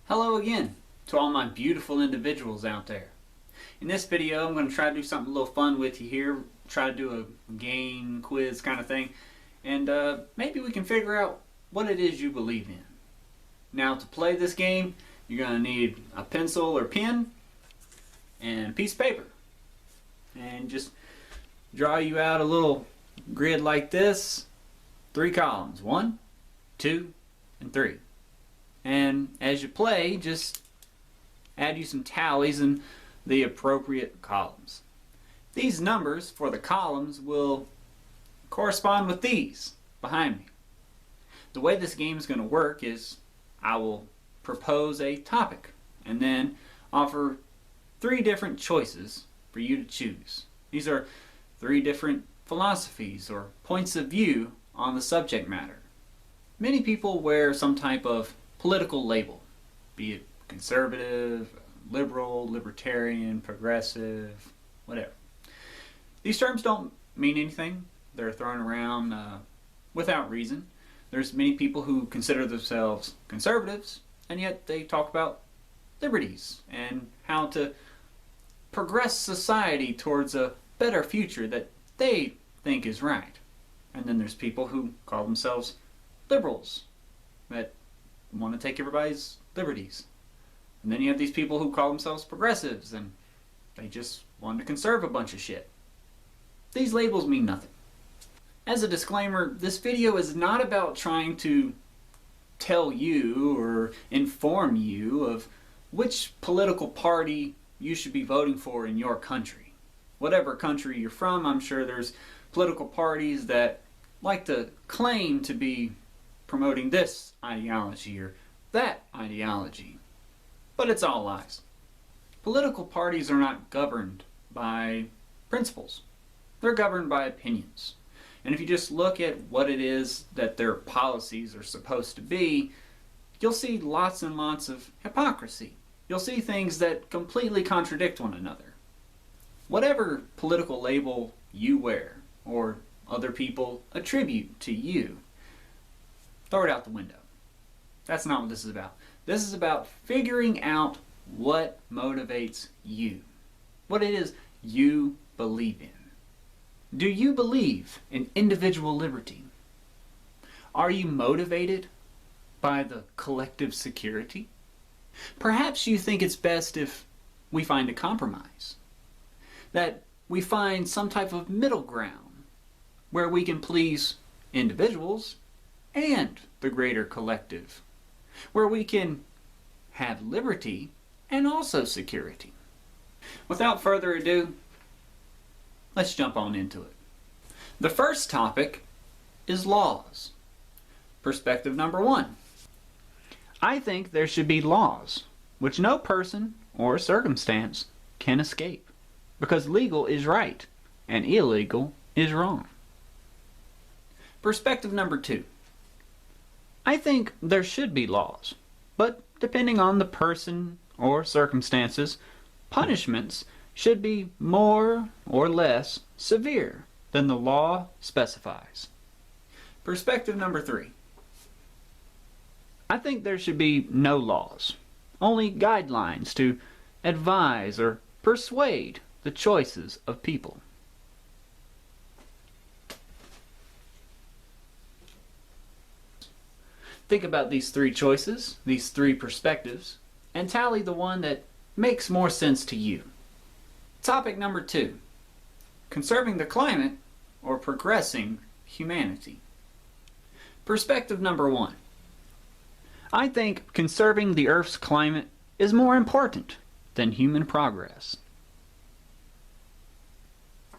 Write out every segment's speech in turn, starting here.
Hello again to all my beautiful individuals out there. In this video I'm going to try to do something a little fun with you here, try to do a game, quiz kind of thing, and maybe we can figure out what it is you believe in. Now to play this game you're going to need a pencil or pen and a piece of paper, and just draw you out a little grid like this, 3 columns, 1, 2, and 3. And as you play, just add you some tallies in the appropriate columns. These numbers for the columns will correspond with these behind me. The way this game is going to work is I will propose a topic and then offer 3 different choices for you to choose. These are 3 different philosophies or points of view on the subject matter. Many people wear some type of political label, be it conservative, liberal, libertarian, progressive, whatever. These terms don't mean anything. They're thrown around without reason. There's many people who consider themselves conservatives, and yet they talk about liberties and how to progress society towards a better future that they think is right. And then there's people who call themselves liberals that want to take everybody's liberties. And then you have these people who call themselves progressives and they just want to conserve a bunch of shit. These labels mean nothing. As a disclaimer, this video is not about trying to tell you or inform you of which political party you should be voting for in your country. Whatever country you're from, I'm sure there's political parties that like to claim to be promoting this ideology or that ideology. But it's all lies. Political parties are not governed by principles. They're governed by opinions. And if you just look at what it is that their policies are supposed to be, you'll see lots and lots of hypocrisy. You'll see things that completely contradict one another. Whatever political label you wear or other people attribute to you, throw it out the window. That's not what this is about. This is about figuring out what motivates you. What it is you believe in. Do you believe in individual liberty? Are you motivated by the collective security? Perhaps you think it's best if we find a compromise. That we find some type of middle ground where we can please individuals and the greater collective, where we can have liberty and also security. Without further ado, let's jump on into it. The first topic is laws. Perspective number 1. I think there should be laws which no person or circumstance can escape, because legal is right and illegal is wrong. Perspective number 2. I think there should be laws, but depending on the person or circumstances, punishments should be more or less severe than the law specifies. Perspective number 3. I think there should be no laws, only guidelines to advise or persuade the choices of people. Think about these 3 choices, these 3 perspectives, and tally the one that makes more sense to you. Topic number 2. Conserving the climate or progressing humanity. Perspective number 1. I think conserving the Earth's climate is more important than human progress.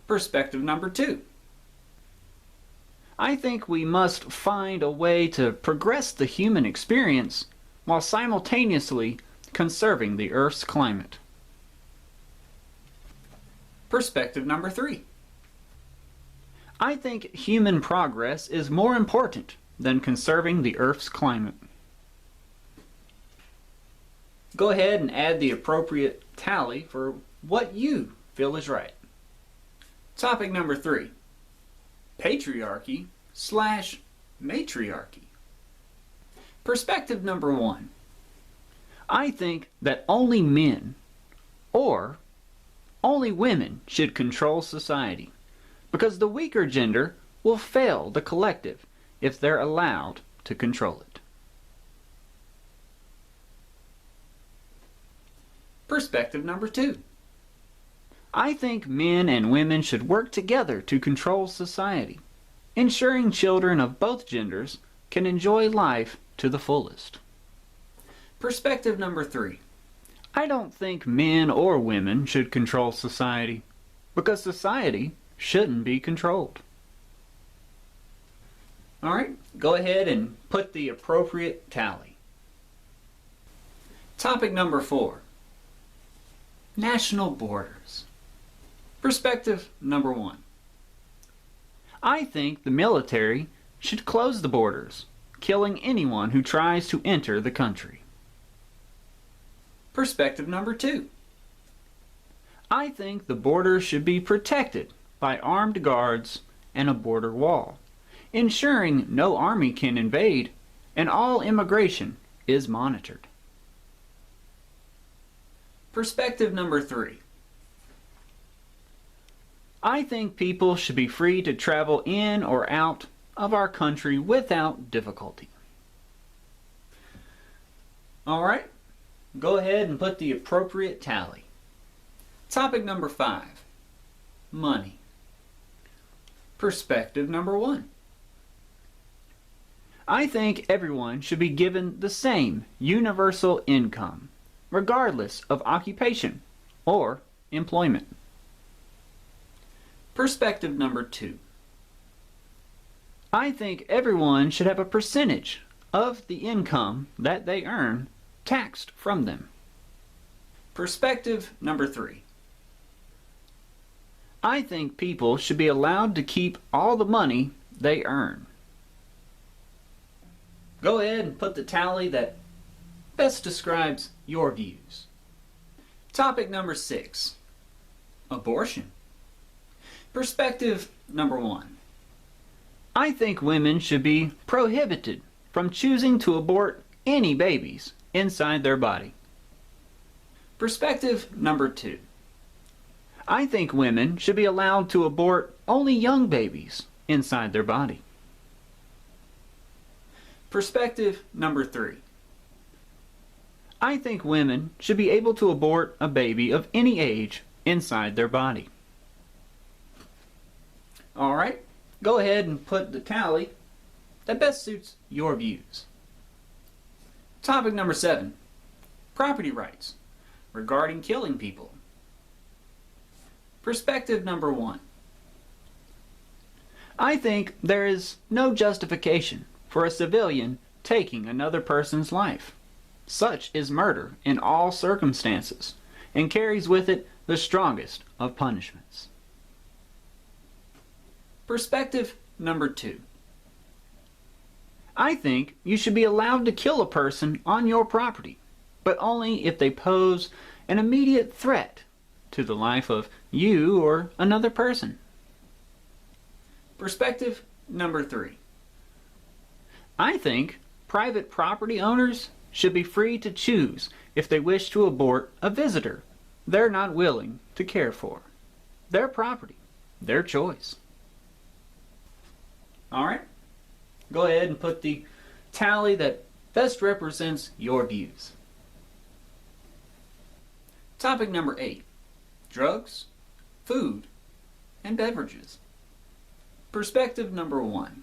Perspective number 2. I think we must find a way to progress the human experience while simultaneously conserving the Earth's climate. Perspective number 3. I think human progress is more important than conserving the Earth's climate. Go ahead and add the appropriate tally for what you feel is right. Topic number 3. Patriarchy / matriarchy. Perspective number 1. I think that only men or only women should control society, because the weaker gender will fail the collective if they're allowed to control it. Perspective number 2. I think men and women should work together to control society, ensuring children of both genders can enjoy life to the fullest. Perspective number 3. I don't think men or women should control society, because society shouldn't be controlled. Alright, go ahead and put the appropriate tally. Topic number 4. National borders. Perspective number 1. I think the military should close the borders, killing anyone who tries to enter the country. Perspective number 2. I think the borders should be protected by armed guards and a border wall, ensuring no army can invade and all immigration is monitored. Perspective number 3. I think people should be free to travel in or out of our country without difficulty. Alright, go ahead and put the appropriate tally. Topic number 5. Money. Perspective number 1. I think everyone should be given the same universal income, regardless of occupation or employment. Perspective number 2. I think everyone should have a percentage of the income that they earn taxed from them. Perspective number 3. I think people should be allowed to keep all the money they earn. Go ahead and put the tally that best describes your views. Topic number 6. Abortion. Perspective number 1. I think women should be prohibited from choosing to abort any babies inside their body. Perspective number 2. I think women should be allowed to abort only young babies inside their body. Perspective number 3. I think women should be able to abort a baby of any age inside their body. Alright, go ahead and put the tally that best suits your views. Topic number 7. Property rights regarding killing people. Perspective number 1. I think there is no justification for a civilian taking another person's life. Such is murder in all circumstances and carries with it the strongest of punishments. Perspective number 2. I think you should be allowed to kill a person on your property, but only if they pose an immediate threat to the life of you or another person. Perspective number 3. I think private property owners should be free to choose if they wish to abort a visitor they're not willing to care for. Their property, their choice. Alright, go ahead and put the tally that best represents your views. Topic number 8. Drugs, food, and beverages. Perspective number 1.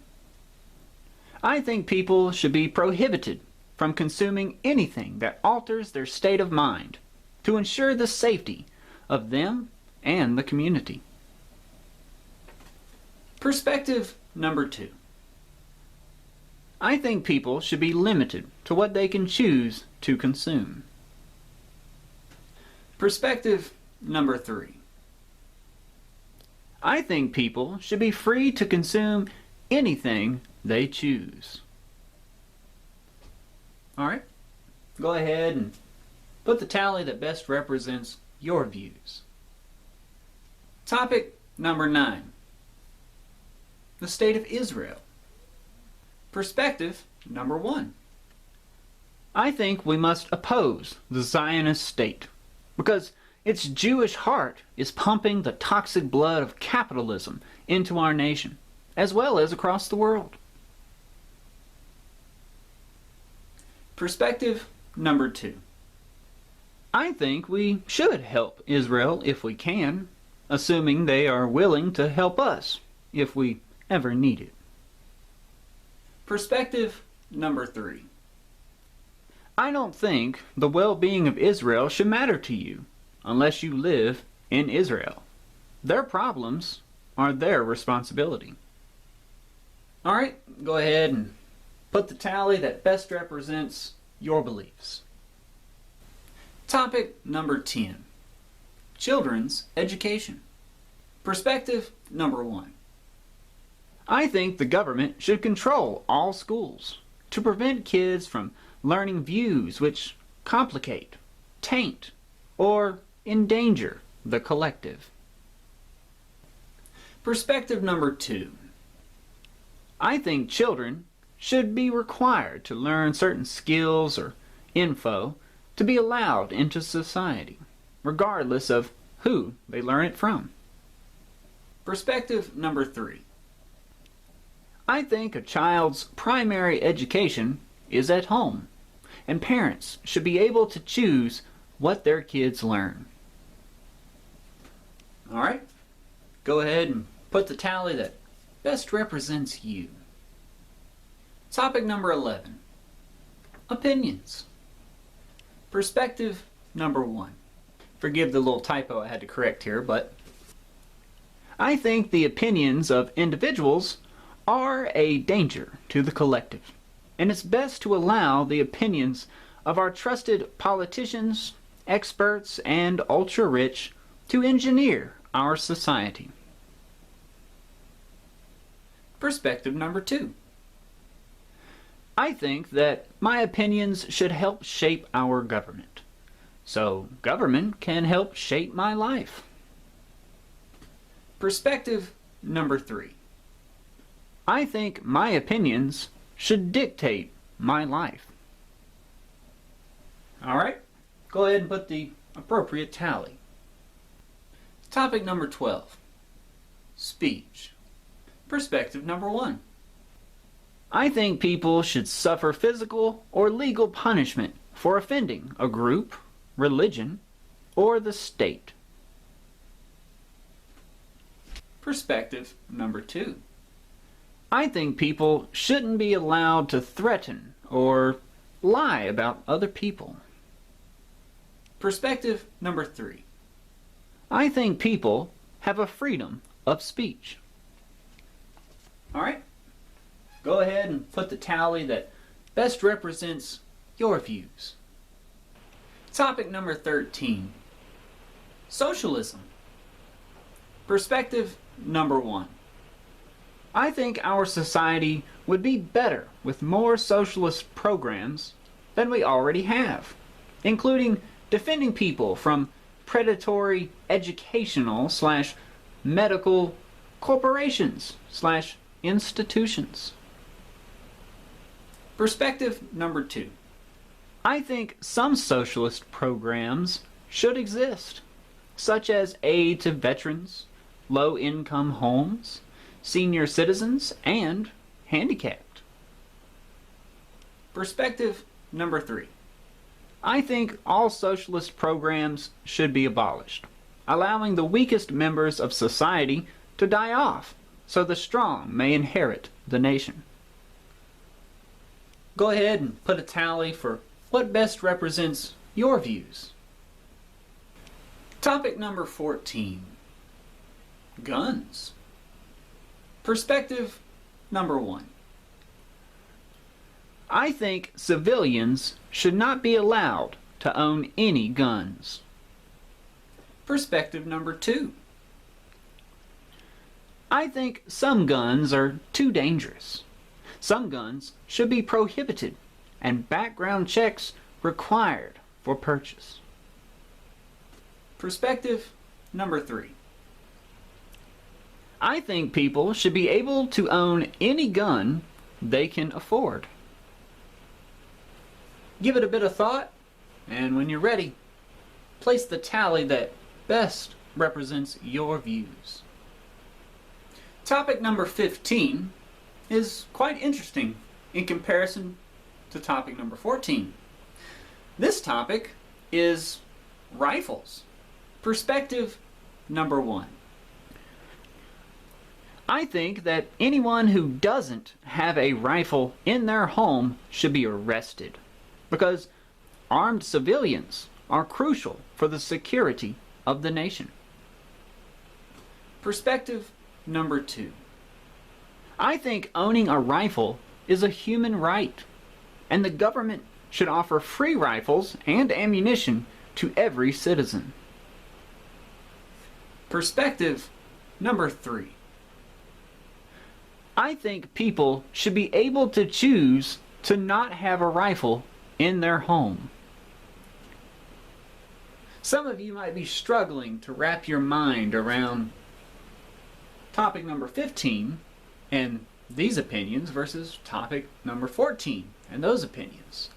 I think people should be prohibited from consuming anything that alters their state of mind to ensure the safety of them and the community. Perspective number 2. I think people should be limited to what they can choose to consume. Perspective number 3. I think people should be free to consume anything they choose. Alright, go ahead and put the tally that best represents your views. Topic number 9. The State of Israel. Perspective number 1. I think we must oppose the Zionist state because its Jewish heart is pumping the toxic blood of capitalism into our nation, as well as across the world. Perspective number 2. I think we should help Israel if we can, assuming they are willing to help us if we ever need it. Perspective number 3. I don't think the well-being of Israel should matter to you unless you live in Israel. Their problems are their responsibility. Alright, go ahead and put the tally that best represents your beliefs. Topic number 10. Children's education. Perspective number 1. I think the government should control all schools to prevent kids from learning views which complicate, taint, or endanger the collective. Perspective number 2. I think children should be required to learn certain skills or info to be allowed into society, regardless of who they learn it from. Perspective number 3. I think a child's primary education is at home, and parents should be able to choose what their kids learn. Alright, go ahead and put the tally that best represents you. Topic number 11. Opinions. Perspective number 1. Forgive the little typo I had to correct here, but I think the opinions of individuals are a danger to the collective, and it's best to allow the opinions of our trusted politicians, experts, and ultra-rich to engineer our society. Perspective number 2. I think that my opinions should help shape our government, so government can help shape my life. Perspective number 3. I think my opinions should dictate my life. Alright, go ahead and put the appropriate tally. Topic number 12. Speech. Perspective number 1. I think people should suffer physical or legal punishment for offending a group, religion, or the state. Perspective number 2. I think people shouldn't be allowed to threaten or lie about other people. Perspective number 3. I think people have a freedom of speech. Alright, go ahead and put the tally that best represents your views. Topic number 13. Socialism. Perspective number 1. I think our society would be better with more socialist programs than we already have, including defending people from predatory educational/medical corporations/institutions. Perspective number 2. I think some socialist programs should exist, such as aid to veterans, low-income homes, senior citizens, and handicapped. Perspective number 3. I think all socialist programs should be abolished, allowing the weakest members of society to die off so the strong may inherit the nation. Go ahead and put a tally for what best represents your views. Topic number 14. Guns. Perspective number 1. I think civilians should not be allowed to own any guns. Perspective number 2. I think some guns are too dangerous. Some guns should be prohibited and background checks required for purchase. Perspective number 3. I think people should be able to own any gun they can afford. Give it a bit of thought, and when you're ready, place the tally that best represents your views. Topic number 15 is quite interesting in comparison to topic number 14. This topic is rifles. Perspective number 1. I think that anyone who doesn't have a rifle in their home should be arrested, because armed civilians are crucial for the security of the nation. Perspective number 2. I think owning a rifle is a human right, and the government should offer free rifles and ammunition to every citizen. Perspective number 3. I think people should be able to choose to not have a rifle in their home. Some of you might be struggling to wrap your mind around topic number 15 and these opinions versus topic number 14 and those opinions.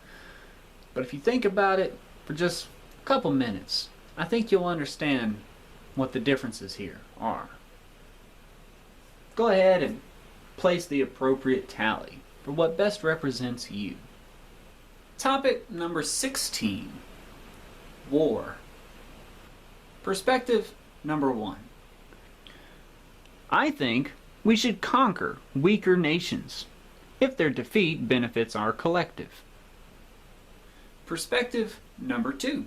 But if you think about it for just a couple minutes, I think you'll understand what the differences here are. Go ahead and place the appropriate tally for what best represents you. Topic number 16, war. Perspective number 1. I think we should conquer weaker nations if their defeat benefits our collective. Perspective number 2.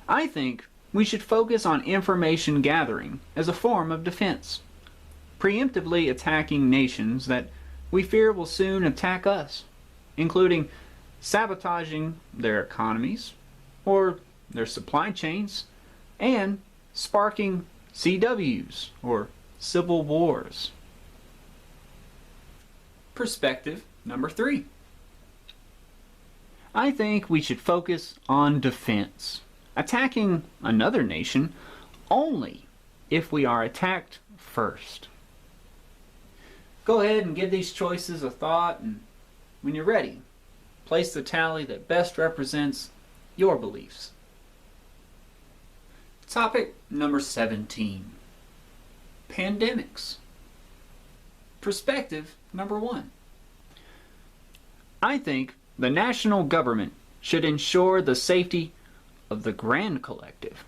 I think we should focus on information gathering as a form of defense, preemptively attacking nations that we fear will soon attack us, including sabotaging their economies or their supply chains and sparking CWs or civil wars. Perspective number 3. I think we should focus on defense, attacking another nation only if we are attacked first. Go ahead and give these choices a thought, and when you're ready, place the tally that best represents your beliefs. Topic number 17. Pandemics. Perspective number 1. I think the national government should ensure the safety of the grand collective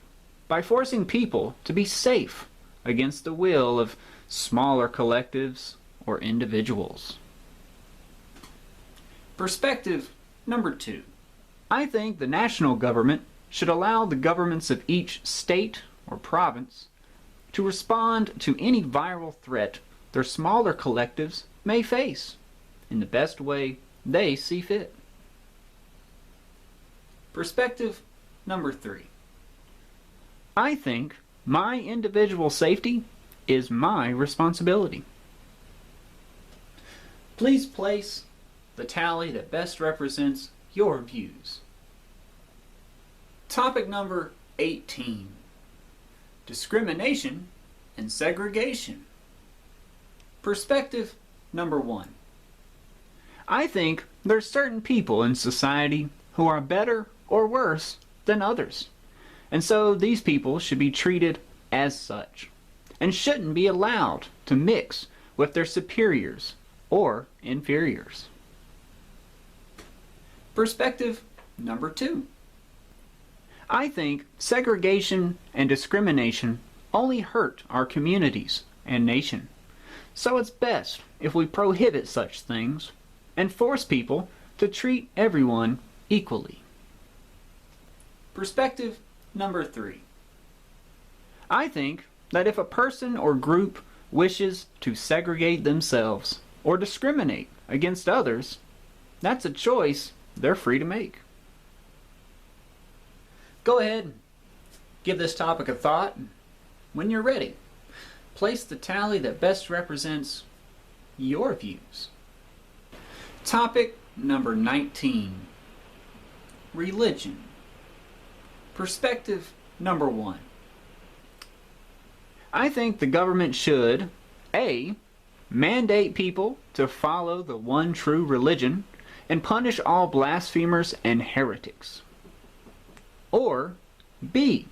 by forcing people to be safe against the will of smaller collectives or individuals. Perspective number 2. I think the national government should allow the governments of each state or province to respond to any viral threat their smaller collectives may face in the best way they see fit. Perspective number 3. I think my individual safety is my responsibility. Please place the tally that best represents your views. Topic number 18. Discrimination and segregation. Perspective number 1. I think there's certain people in society who are better or worse than others, and so these people should be treated as such and shouldn't be allowed to mix with their superiors or inferiors. Perspective number 2. I think segregation and discrimination only hurt our communities and nation, so it's best if we prohibit such things and force people to treat everyone equally. Perspective number 3. I think that if a person or group wishes to segregate themselves or discriminate against others, that's a choice they're free to make. Go ahead and give this topic a thought, and when you're ready, place the tally that best represents your views. Topic number 19. Religion. Perspective number 1. I think the government should A. mandate people to follow the one true religion and punish all blasphemers and heretics. Or B.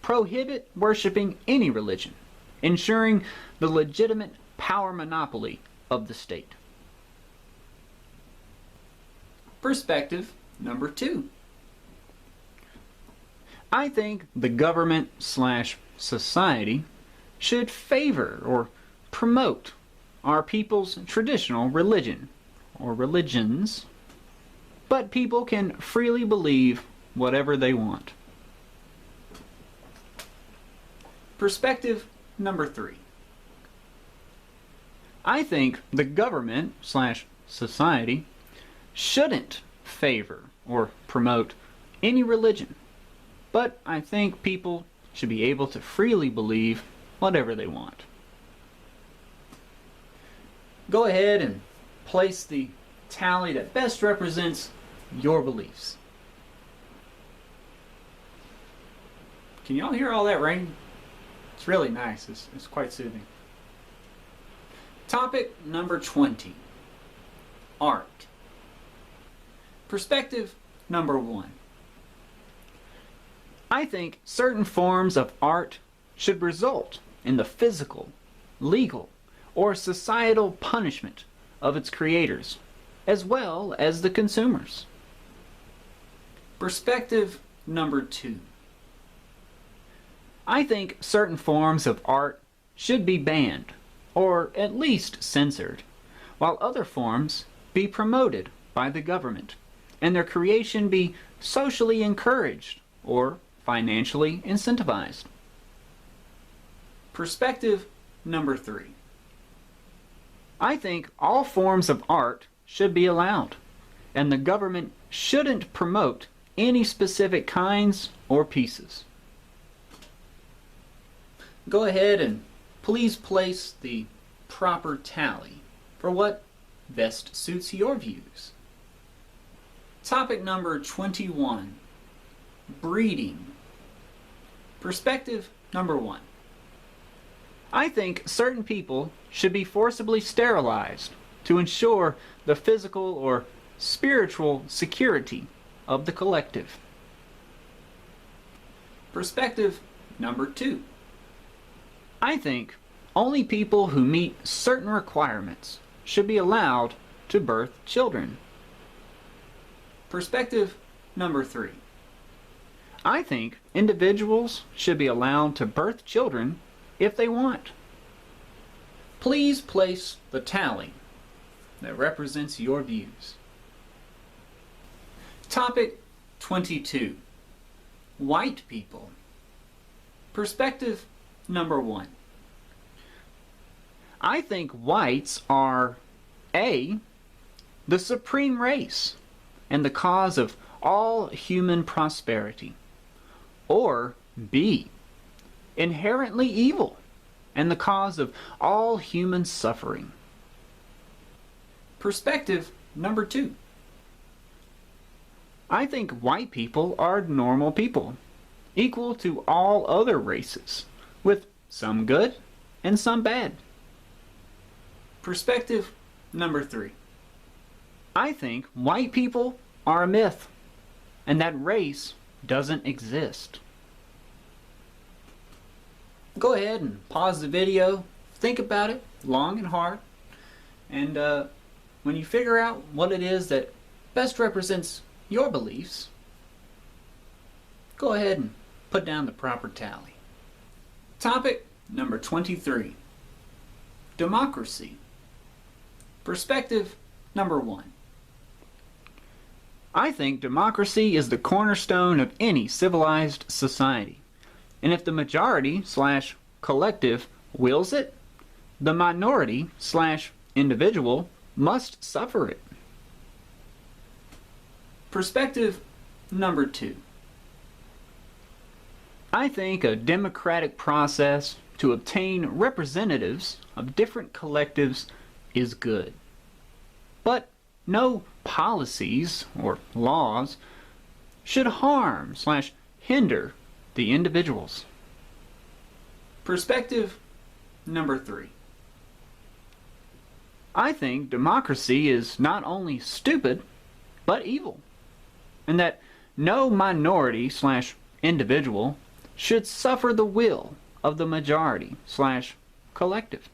Prohibit worshiping any religion, ensuring the legitimate power monopoly of the state. Perspective number 2. I think the government/society should favor or promote our people's traditional religion or religions, but people can freely believe whatever they want. Perspective number 3. I think the government/society shouldn't favor or promote any religion, but I think people should be able to freely believe whatever they want. Go ahead and place the tally that best represents your beliefs. Can y'all hear all that rain? It's really nice. It's quite soothing. Topic number 20. Art. Perspective number 1. I think certain forms of art should result in the physical, legal, or societal punishment of its creators, as well as the consumers. Perspective number 2. I think certain forms of art should be banned, or at least censored, while other forms be promoted by the government, and their creation be socially encouraged or financially incentivized. Perspective number 3. I think all forms of art should be allowed, and the government shouldn't promote any specific kinds or pieces. Go ahead and please place the proper tally for what best suits your views. Topic number 21. Breeding. Perspective number 1. I think certain people should be forcibly sterilized to ensure the physical or spiritual security of the collective. Perspective number 2. I think only people who meet certain requirements should be allowed to birth children. Perspective number 3. I think individuals should be allowed to birth children if they want. Please place the tally that represents your views. Topic 22. White people. Perspective number 1. I think whites are A. the supreme race and the cause of all human prosperity, or B. inherently evil and the cause of all human suffering. Perspective number 2. I think white people are normal people, equal to all other races, with some good and some bad. Perspective number 3. I think white people are a myth, and that race doesn't exist. Go ahead and pause the video, think about it long and hard, and when you figure out what it is that best represents your beliefs, go ahead and put down the proper tally. Topic number 23. Democracy. Perspective number 1. I think democracy is the cornerstone of any civilized society. And if the majority/collective wills it, the minority/individual must suffer it. Perspective number 2. I think a democratic process to obtain representatives of different collectives is good. But no policies or laws should harm/hinder the individuals. Perspective number 3. I think democracy is not only stupid, but evil, and that no minority slash individual should suffer the will of the majority slash collective.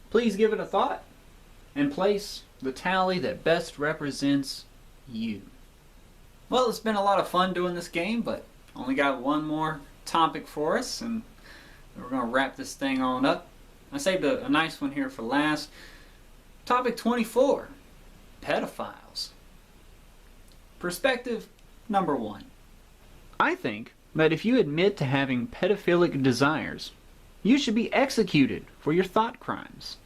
Please give it a thought and place the tally that best represents you. Well, it's been a lot of fun doing this game, but only got one more topic for us, and we're going to wrap this thing on up. I saved a nice one here for last. Topic 24, pedophiles. Perspective number 1. I think that if you admit to having pedophilic desires, you should be executed for your thought crimes.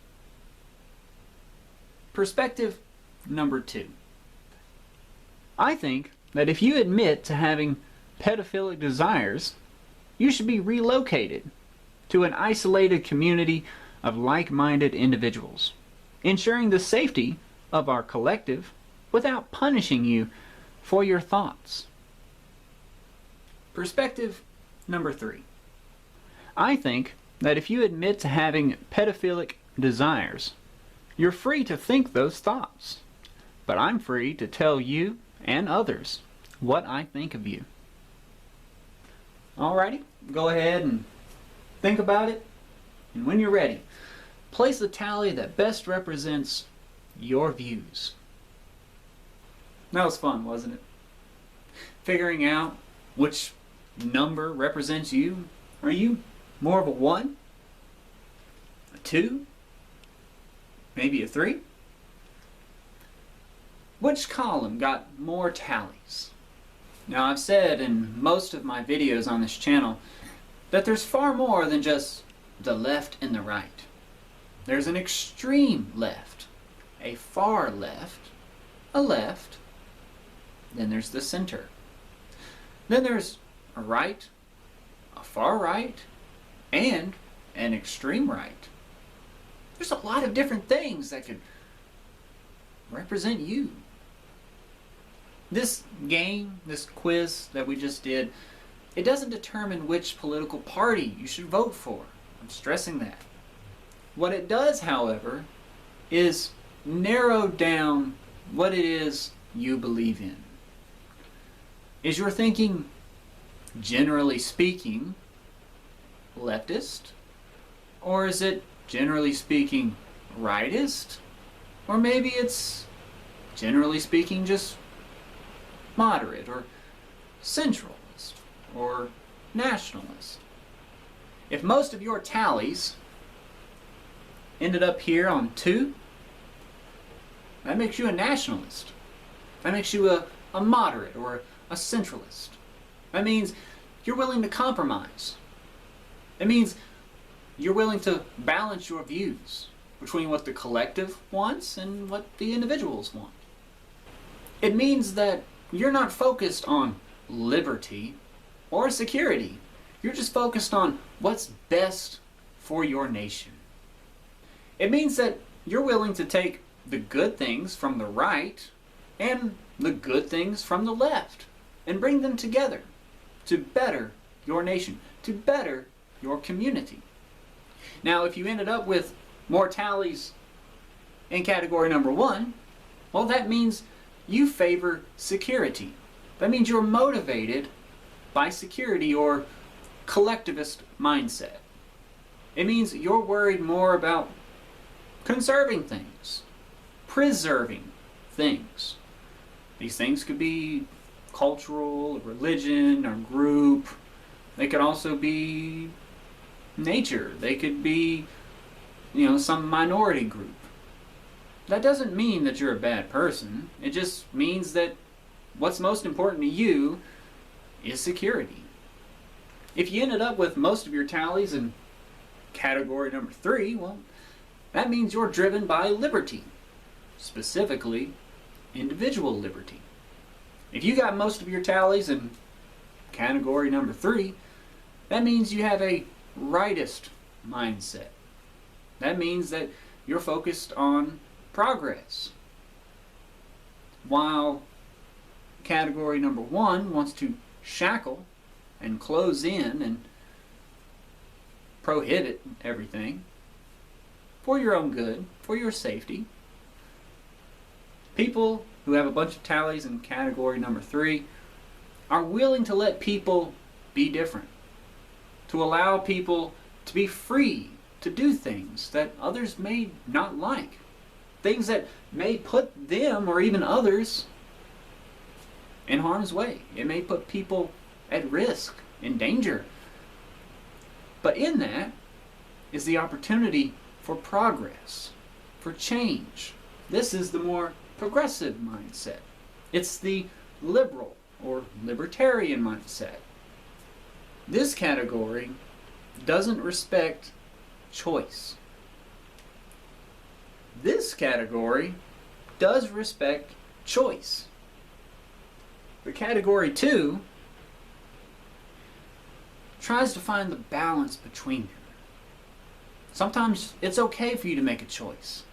Perspective number 2. I think that if you admit to having pedophilic desires, you should be relocated to an isolated community of like-minded individuals, ensuring the safety of our collective without punishing you for your thoughts. Perspective number 3. I think that if you admit to having pedophilic desires, you're free to think those thoughts, but I'm free to tell you and others what I think of you. Alrighty, go ahead and think about it, and when you're ready, place the tally that best represents your views. That was fun, wasn't it? Figuring out which number represents you. Are you more of a 1? A 2? Maybe a 3? Which column got more tallies? Now, I've said in most of my videos on this channel that there's far more than just the left and the right. There's an extreme left, a far left, a left, then there's the center. Then there's a right, a far right, and an extreme right. There's a lot of different things that could represent you. This game, this quiz that we just did, it doesn't determine which political party you should vote for. I'm stressing that. What it does, however, is narrow down what it is you believe in. Is your thinking, generally speaking, leftist? Or is it, generally speaking, rightist? Or maybe it's, generally speaking, just moderate or centralist or nationalist. If most of your tallies ended up here on 2, that makes you a nationalist. That makes you a moderate or a centralist. That means you're willing to compromise. It means you're willing to balance your views between what the collective wants and what the individuals want. It means that you're not focused on liberty or security. You're just focused on what's best for your nation. It means that you're willing to take the good things from the right and the good things from the left and bring them together to better your nation, to better your community. Now, if you ended up with more tallies in category number 1, well, that means you favor security. That means you're motivated by security or collectivist mindset. It means you're worried more about conserving things, preserving things. These things could be cultural, religion, or group. They could also be nature. They could be, some minority group. That doesn't mean that you're a bad person. It just means that what's most important to you is security. If you ended up with most of your tallies in category number 3, well, that means you're driven by liberty, specifically individual liberty. If you got most of your tallies in category number 3, that means you have a rightist mindset. That means that you're focused on progress. While category number 1 wants to shackle and close in and prohibit everything, for your own good, for your safety. People who have a bunch of tallies in category number 3 are willing to let people be different, to allow people to be free to do things that others may not like, things that may put them or even others in harm's way. It may put people at risk, in danger. But in that is the opportunity for progress, for change. This is the more progressive mindset. It's the liberal or libertarian mindset. This category doesn't respect choice. This category does respect choice. The category 2 tries to find the balance between them. Sometimes it's okay for you to make a choice.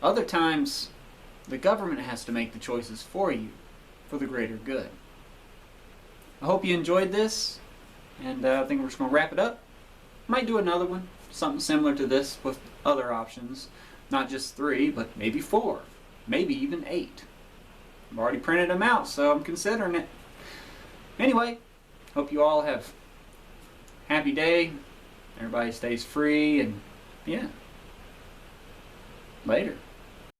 Other times, the government has to make the choices for you for the greater good. I hope you enjoyed this, and I think we're just going to wrap it up. Might do another one, something similar to this with other options. Not just 3, but maybe 4, maybe even 8. I've already printed them out, so I'm considering it. Anyway, hope you all have a happy day. Everybody stays free, and yeah. Later.